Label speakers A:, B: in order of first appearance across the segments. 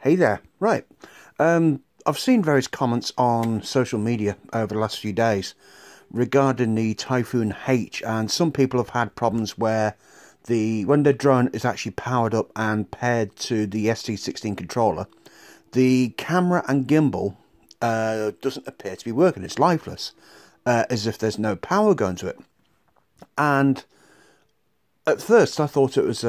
A: Hey there. Right. I've seen various comments on social media over the last few days regarding the Typhoon H, and some people have had problems where when the drone is actually powered up and paired to the ST16 controller, the camera and gimbal doesn't appear to be working. It's lifeless, as if there's no power going to it. And at first I thought it was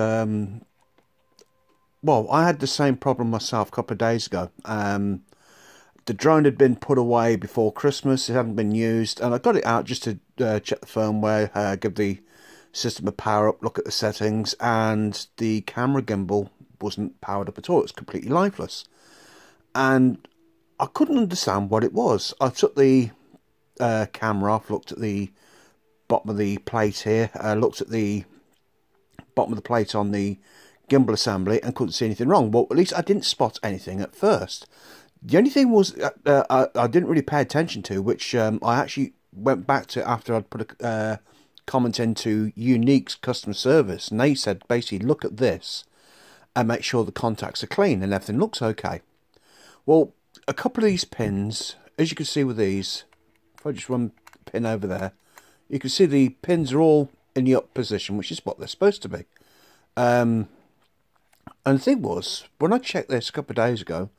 A: well, I had the same problem myself a couple of days ago. The drone had been put away before Christmas. It hadn't been used, and I got it out just to check the firmware, give the system a power up, look at the settings, and the camera gimbal wasn't powered up at all. It was completely lifeless, and I couldn't understand what it was. I took the camera off, looked at the bottom of the plate here, looked at the bottom of the plate on the gimbal assembly, and couldn't see anything wrong. Well, at least I didn't spot anything at first. The only thing was I didn't really pay attention to, which I actually went back to after I'd put a comment into Unique's customer service, and they said basically look at this and make sure the contacts are clean and everything looks okay. Well, a couple of these pins, as you can see with these, if I just run the pin over there, you can see the pins are all in the up position, which is what they're supposed to be. And the thing was, when I checked this a couple of days ago,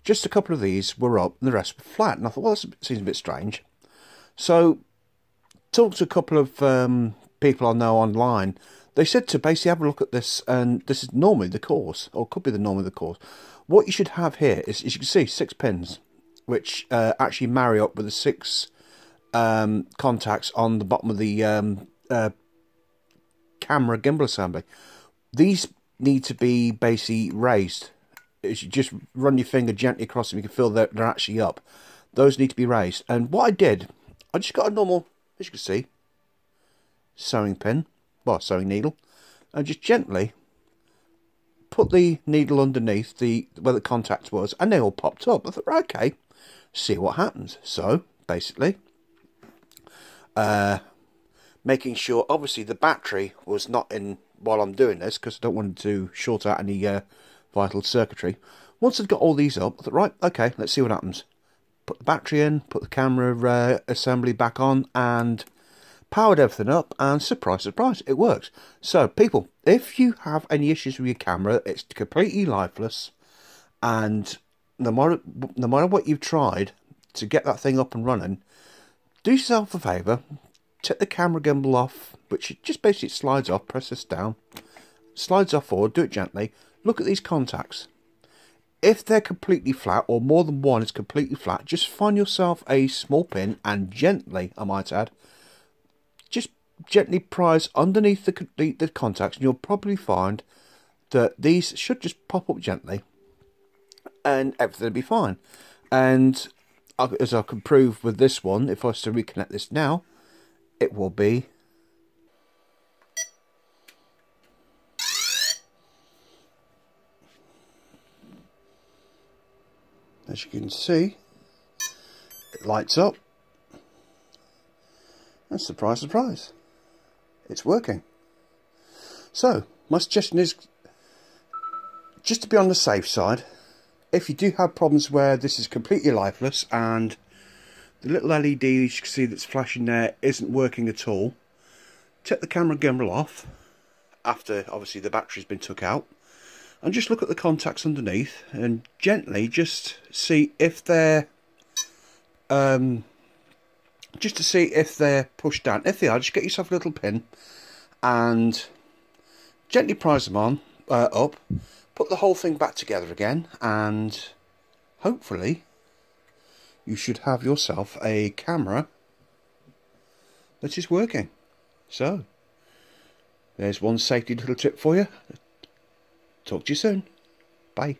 A: just a couple of these were up and the rest were flat. And I thought, well, that seems a bit strange. So, talked to a couple of people I know online. They said to basically have a look at this, and this is normally the cause, or could be normally the cause. What you should have here is, as you can see, 6 pins, which actually marry up with the 6 contacts on the bottom of the camera gimbal assembly. These need to be basically raised. As you just run your finger gently across them, you can feel that they're actually up. Those need to be raised. And what I did, I just got a normal, as you can see, sewing pin, well, sewing needle, and just gently put the needle underneath where the contact was, and they all popped up. I thought, right, okay, see what happens. So basically, making sure, obviously, the battery was not in while I'm doing this, because I don't want to short out any vital circuitry. Once I've got all these up, I thought, right, okay, let's see what happens. Put the battery in, put the camera assembly back on, and powered everything up, and surprise, surprise, it works. So, people, if you have any issues with your camera, it's completely lifeless, and no matter what you've tried to get that thing up and running, do yourself a favour, take the camera gimbal off, which just basically slides off, press this down, slides off forward, do it gently, look at these contacts. If they're completely flat, or more than one is completely flat, just find yourself a small pin and gently, I might add, just gently prise underneath the contacts, and you'll probably find that these should just pop up gently and everything will be fine. And as I can prove with this one, if I was to reconnect this now, it will be as you can see, it lights up, and surprise, surprise, it's working. So my suggestion is, just to be on the safe side, if you do have problems where this is completely lifeless and the little LED you can see that's flashing there isn't working at all, take the camera gimbal off after obviously the battery's been took out, and just look at the contacts underneath and gently just see if they're pushed down. If they are, just get yourself a little pin and gently prise them on up, put the whole thing back together again, and hopefully you should have yourself a camera that is working. So there's one safety little tip for you. Talk to you soon. Bye.